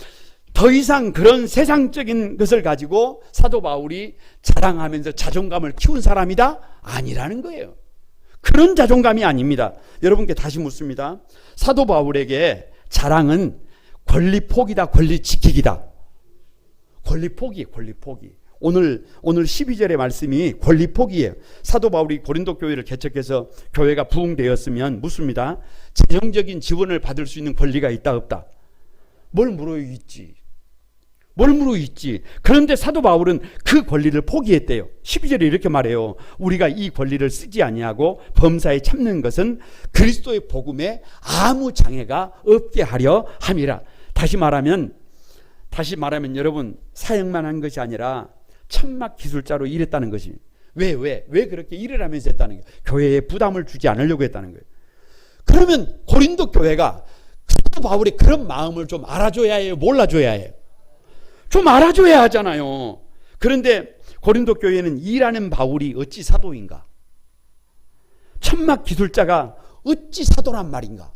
더 이상 그런 세상적인 것을 가지고 사도 바울이 자랑하면서 자존감을 키운 사람이다? 아니라는 거예요. 그런 자존감이 아닙니다. 여러분께 다시 묻습니다. 사도 바울에게 자랑은 권리 포기다, 권리 지키기다? 권리 포기. 오늘 12절의 말씀이 권리 포기예요. 사도 바울이 고린도 교회를 개척해서 교회가 부흥되었으면 묻습니다. 재정적인 지원을 받을 수 있는 권리가 있다 없다? 뭘 물어요? 있지. 그런데 사도 바울은 그 권리를 포기했대요. 12절에 이렇게 말해요. 우리가 이 권리를 쓰지 아니하고 범사에 참는 것은 그리스도의 복음에 아무 장애가 없게 하려 함이라. 다시 말하면 여러분 사역만 한 것이 아니라 천막 기술자로 일했다는 것이, 왜 그렇게 일을 하면서 했다는 거예요? 교회에 부담을 주지 않으려고 했다는 거예요. 그러면 고린도 교회가 사도 바울의 그런 마음을 좀 알아줘야 해요? 몰라줘야 해요? 좀 알아줘야 하잖아요. 그런데 고린도 교회는 일하는 바울이 어찌 사도인가? 천막 기술자가 어찌 사도란 말인가?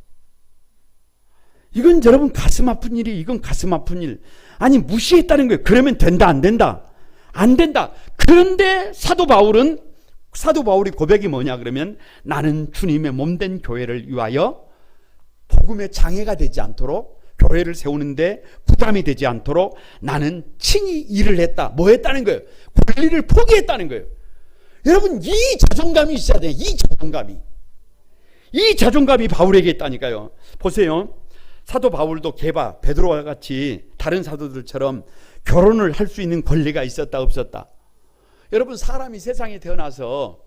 이건 여러분 가슴 아픈 일이, 이건 가슴 아픈 일. 아니 무시했다는 거예요. 그러면 된다 안 된다? 안 된다. 그런데 사도 바울의 고백이 뭐냐 그러면 나는 주님의 몸된 교회를 위하여 복음의 장애가 되지 않도록, 교회를 세우는데 부담이 되지 않도록 나는 친히 일을 했다. 뭐 했다는 거예요? 권리를 포기했다는 거예요. 여러분 이 자존감이 있어야 돼요. 이 자존감이 바울에게 있다니까요. 보세요. 사도 바울도 게바, 베드로와 같이 다른 사도들처럼 결혼을 할 수 있는 권리가 있었다 없었다? 여러분 사람이 세상에 태어나서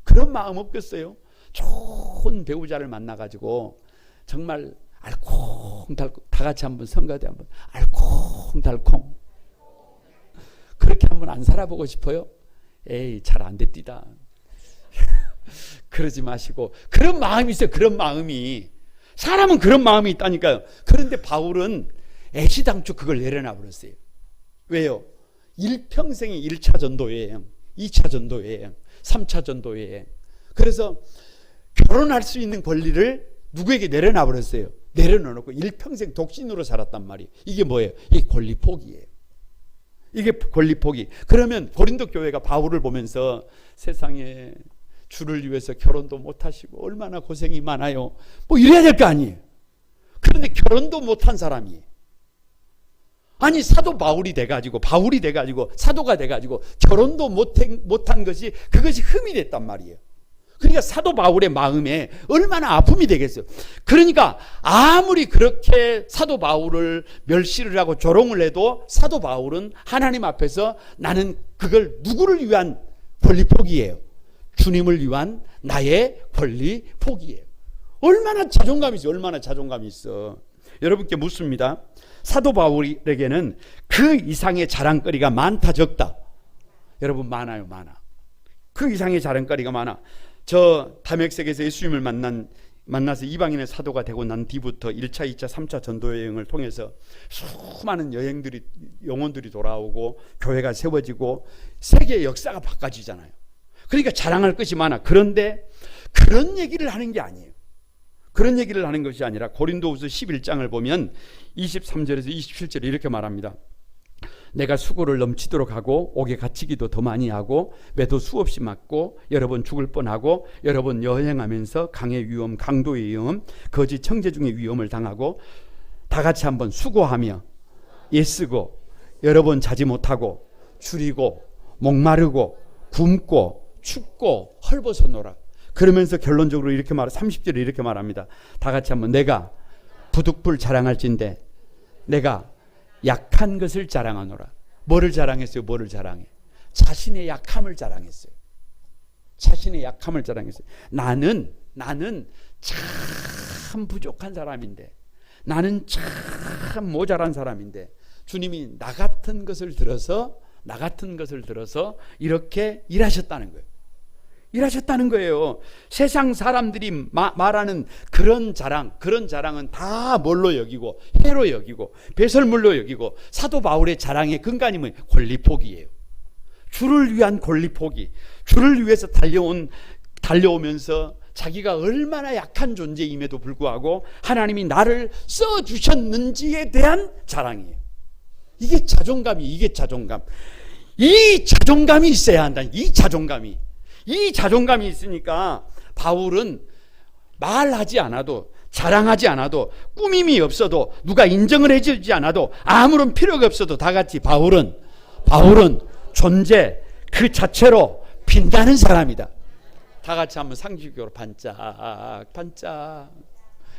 그런 마음 없겠어요? 좋은 배우자를 만나가지고 정말 알콩달콩, 다 같이 한번 성가대 한번 알콩달콩 그렇게 한번 안 살아보고 싶어요? 에이 잘 안 됐디다. 그러지 마시고. 그런 마음이 있어요. 그런 마음이. 사람은 그런 마음이 있다니까요. 그런데 바울은 애시당초 그걸 내려놔 버렸어요. 왜요? 일평생이 1차 전도여행, 2차 전도여행, 3차 전도여행. 그래서 결혼할 수 있는 권리를 누구에게 내려놔 버렸어요. 내려놓고 일평생 독신으로 살았단 말이에요. 이게 뭐예요? 이게 권리 포기예요. 이게 권리 포기. 그러면 고린도 교회가 바울을 보면서 세상에 주를 위해서 결혼도 못하시고 얼마나 고생이 많아요. 뭐 이래야 될 거 아니에요. 그런데 결혼도 못한 사람이, 아니 사도 바울이 돼가지고 사도가 돼가지고 결혼도 못한 것이, 그것이 흠이 됐단 말이에요. 그러니까 사도 바울의 마음에 얼마나 아픔이 되겠어요. 그러니까 아무리 그렇게 사도 바울을 멸시를 하고 조롱을 해도 사도 바울은 하나님 앞에서 나는 그걸 누구를 위한 권리 포기예요? 주님을 위한 나의 권리 포기예요. 얼마나 자존감이 있어. 얼마나 자존감이 있어. 여러분께 묻습니다. 사도 바울에게는 그 이상의 자랑거리가 많다 적다? 여러분 많아요. 많아. 그 이상의 자랑거리가 많아. 저 다메섹에서 예수님을 만나서 이방인의 사도가 되고 난 뒤부터 1차, 2차, 3차 전도 여행을 통해서 수많은 영혼들이 돌아오고 교회가 세워지고 세계의 역사가 바꿔지잖아요. 그러니까 자랑할 것이 많아. 그런데 그런 얘기를 하는 게 아니에요. 그런 얘기를 하는 것이 아니라 고린도후서 11장을 보면 23절에서 27절에 이렇게 말합니다. 내가 수고를 넘치도록 하고 옥에 갇히기도 더 많이 하고 매도 수없이 맞고 여러 번 죽을 뻔하고 여러 번 여행하면서 강의 위험, 강도의 위험, 거짓 청재 중의 위험을 당하고 다 같이 한번 수고하며 애쓰고 여러 번 자지 못하고 줄이고 목마르고 굶고 춥고 헐벗어노라. 그러면서 결론적으로 이렇게 30절에 이렇게 말합니다. 다 같이 한번 내가 부득불 자랑할진대 내가 약한 것을 자랑하노라. 뭐를 자랑했어요? 뭐를 자랑해? 자신의 약함을 자랑했어요. 자신의 약함을 자랑했어요. 나는 참 부족한 사람인데, 나는 참 모자란 사람인데 주님이 나 같은 것을 들어서 이렇게 일하셨다는 거예요. 일하셨다는 거예요. 세상 사람들이 말하는 그런 자랑은 다 뭘로 여기고 해로 여기고 배설물로 여기고 사도 바울의 자랑의 근간이 뭐예요? 권리 포기예요. 주를 위한 권리 포기. 주를 위해서 달려오면서 자기가 얼마나 약한 존재임에도 불구하고 하나님이 나를 써주셨는지에 대한 자랑이에요. 이게 자존감. 이 자존감이 있어야 한다. 이 자존감이 있으니까 바울은 말하지 않아도, 자랑하지 않아도, 꾸밈이 없어도, 누가 인정을 해주지 않아도, 아무런 필요가 없어도 다 같이 바울은 존재 그 자체로 빛나는 사람이다. 다 같이 한번 상식적으로 반짝.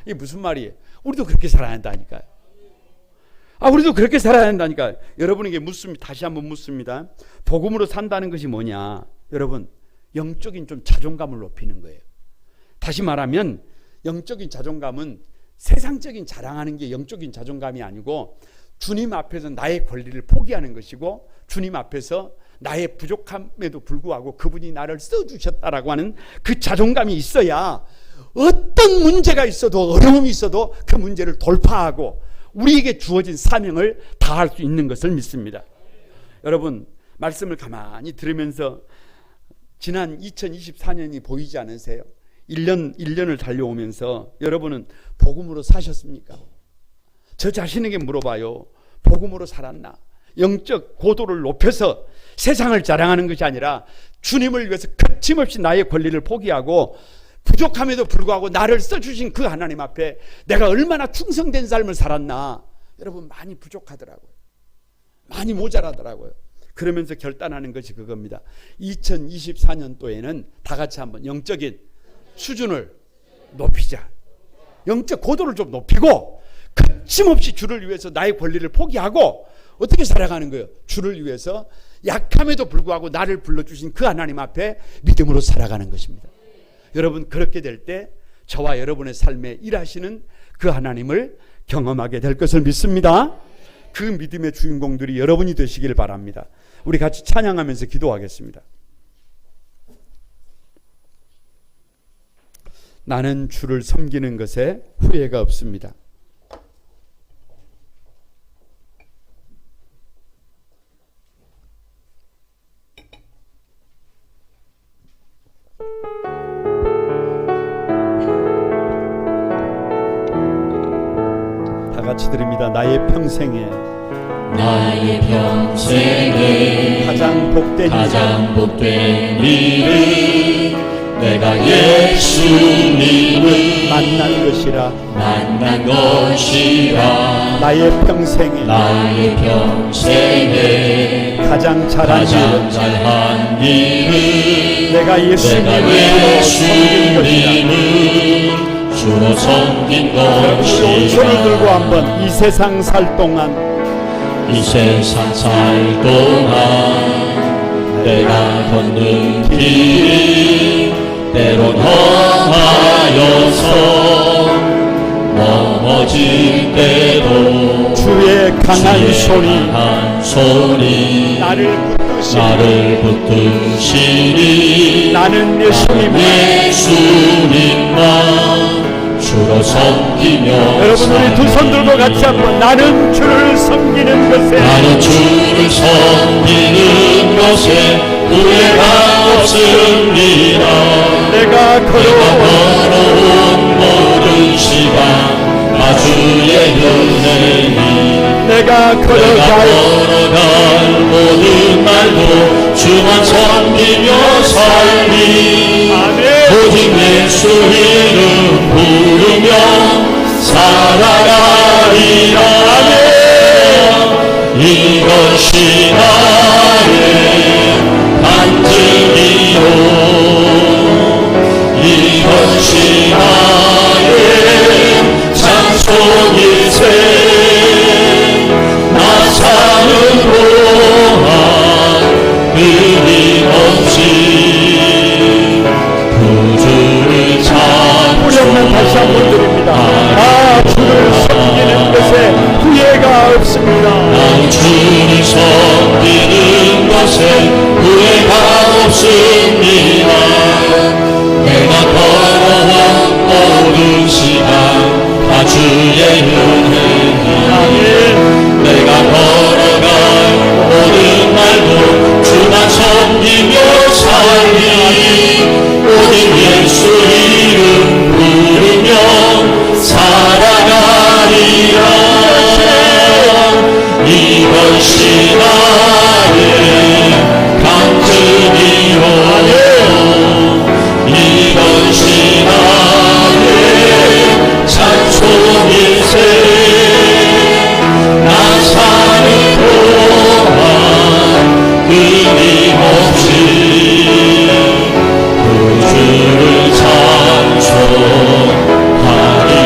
이게 무슨 말이에요? 우리도 그렇게 살아야 한다니까요. 우리도 그렇게 살아야 한다니까요. 여러분에게 다시 한번 묻습니다. 복음으로 산다는 것이 뭐냐? 여러분, 영적인 좀 자존감을 높이는 거예요. 다시 말하면 영적인 자존감은 세상적인 자랑하는 게 영적인 자존감이 아니고 주님 앞에서 나의 권리를 포기하는 것이고 주님 앞에서 나의 부족함에도 불구하고 그분이 나를 써주셨다라고 하는 그 자존감이 있어야 어떤 문제가 있어도 어려움이 있어도 그 문제를 돌파하고 우리에게 주어진 사명을 다할 수 있는 것을 믿습니다. 여러분, 말씀을 가만히 들으면서 지난 2024년이 보이지 않으세요? 1년을 달려오면서 여러분은 복음으로 사셨습니까? 저 자신에게 물어봐요. 복음으로 살았나? 영적 고도를 높여서 세상을 자랑하는 것이 아니라 주님을 위해서 거침없이 나의 권리를 포기하고 부족함에도 불구하고 나를 써주신 그 하나님 앞에 내가 얼마나 충성된 삶을 살았나. 여러분, 많이 부족하더라고요. 많이 모자라더라고요. 그러면서 결단하는 것이 그겁니다. 2024년도에는 다 같이 한번 영적인 수준을 높이자. 영적 고도를 좀 높이고 거침없이 주를 위해서 나의 권리를 포기하고 어떻게 살아가는 거예요? 주를 위해서 약함에도 불구하고 나를 불러주신 그 하나님 앞에 믿음으로 살아가는 것입니다. 여러분, 그렇게 될 때 저와 여러분의 삶에 일하시는 그 하나님을 경험하게 될 것을 믿습니다. 그 믿음의 주인공들이 여러분이 되시길 바랍니다. 우리 같이 찬양하면서 기도하겠습니다. 나는 주를 섬기는 것에 후회가 없습니다. 다 같이 드립니다. 나의 평생에 가장 복된 일은 내가 예수님을 만난 것이라. 나의 평생에 가장 잘한 일은 내가 예수님을 주로 섬긴 것이라. 우리 손을 들고 한번 이 세상 살 동안 내가 걷는 길이 때론 험하여서 넘어질 때도 주의 강한 손이 나를 붙드시니 나는 예수님만 주로 섬기며 여러분, 우리 두 손 들고 같이 한번 나는 주를 섬기는 것에 후회가 없습니다. 내가 걸어온 모든 시간 다 주의 은혜니 내가 걸어갈 모든 날도 주만 섬기며 살리. 오직 예수 이름 부르며 살아가리라. 이것이 나의 간증이요 이것이 나의 찬송일세. 나 사는 동안 끊임없이 구주를 우리 한번 다시 한번 드립니다. 주를 섬기는 것에 후회가 없습니다. 주를 섬기는 것에 후회가 없습니다. 내가 걸어온 모든 시간 다 주의 은혜니 내가 걸어갈 모든 날도 주만 섬기며 살리. 오직 예수 이름 부르며 살아가리라. 이것이 나의 간증이요 이것이 나의 찬송일세. 나 사는 동안 끊임없이 주를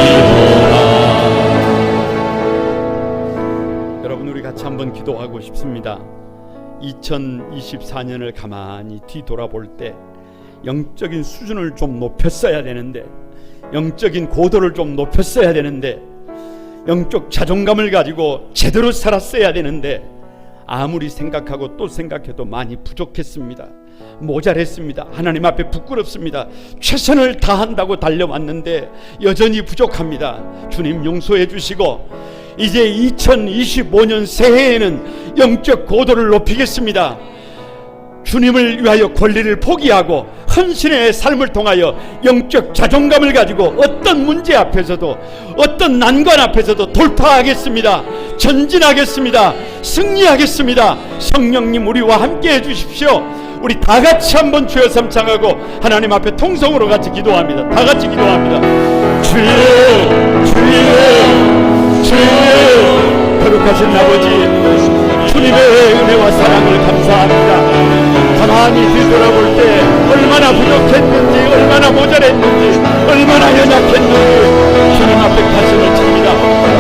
찬송하리로라. 여러분, 우리 같이 한번 기도하고 싶습니다. 2024년을 가만히 뒤돌아볼 때 영적인 수준을 좀 높였어야 되는데, 영적인 고도를 좀 높였어야 되는데, 영적 자존감을 가지고 제대로 살았어야 되는데 아무리 생각하고 또 생각해도 많이 부족했습니다. 모자랬습니다. 하나님 앞에 부끄럽습니다. 최선을 다한다고 달려왔는데 여전히 부족합니다. 주님 용서해 주시고 이제 2025년 새해에는 영적 고도를 높이겠습니다. 주님을 위하여 권리를 포기하고 헌신의 삶을 통하여 영적 자존감을 가지고 어떤 문제 앞에서도 어떤 난관 앞에서도 돌파하겠습니다. 전진하겠습니다. 승리하겠습니다. 성령님 우리와 함께 해주십시오. 우리 다 같이 한번 주여 삼창하고 하나님 앞에 통성으로 같이 기도합니다. 다 같이 기도합니다. 주여 주여 주여 거룩하신 아버지 주님의 은혜와 사랑을 감사합니다. 가만히 뒤돌아볼 때 얼마나 부족했는지 얼마나 모자랬는지 얼마나 연약했는지 주님 앞에 가슴을 칩니다.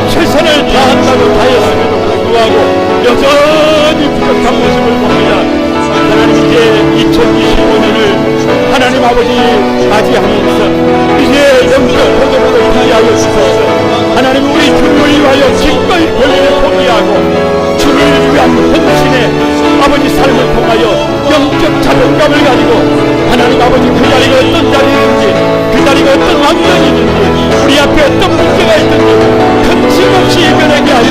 최선을 다한다고 다했음에도 불구하고 여전히 부족한 모습을 봅니다. 하나님 이제 2025년을 하나님 아버지 맞이하면서 이제 영적 고도로 높이하여 주소서. 하나님 우리 주를 위하여 기꺼이 권리를 포기하고 주를 위한 헌신의 아버지 삶을 통하여 영적 자존감을 가지고 하나님 아버지 그 자리가 어떤 자리든지 그 자리가 어떤 환경이든지 우리 앞에 어떤 문제가 있든지 금침없이 이겨내게 하여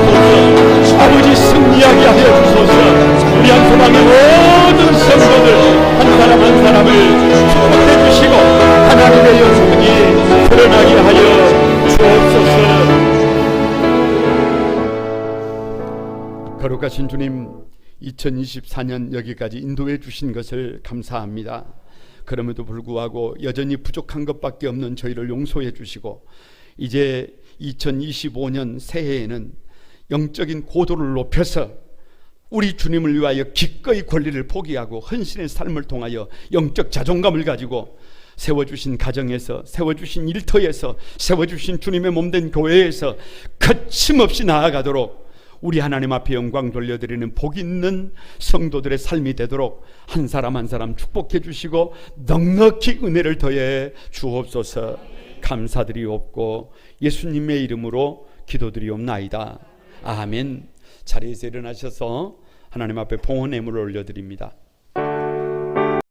주소서. 아버지 승리하게 하여 주소서. 우리 한 소방의 모든 성도들 한 사람 한 사람을 축복해 주시고 하나님의 영광이 드러나게 하여 주옵소서. 거룩하신 주님 2024년 여기까지 인도해 주신 것을 감사합니다. 그럼에도 불구하고 여전히 부족한 것밖에 없는 저희를 용서해 주시고 이제 2025년 새해에는 영적인 고도를 높여서 우리 주님을 위하여 기꺼이 권리를 포기하고 헌신의 삶을 통하여 영적 자존감을 가지고 세워주신 가정에서 세워주신 일터에서 세워주신 주님의 몸된 교회에서 거침없이 나아가도록 우리 하나님 앞에 영광 돌려드리는 복 있는 성도들의 삶이 되도록 한 사람 한 사람 축복해 주시고 넉넉히 은혜를 더해 주옵소서. 감사드리옵고 예수님의 이름으로 기도드리옵나이다. 아멘. 자리에서 일어나셔서 하나님 앞에 봉헌 예물을 올려드립니다.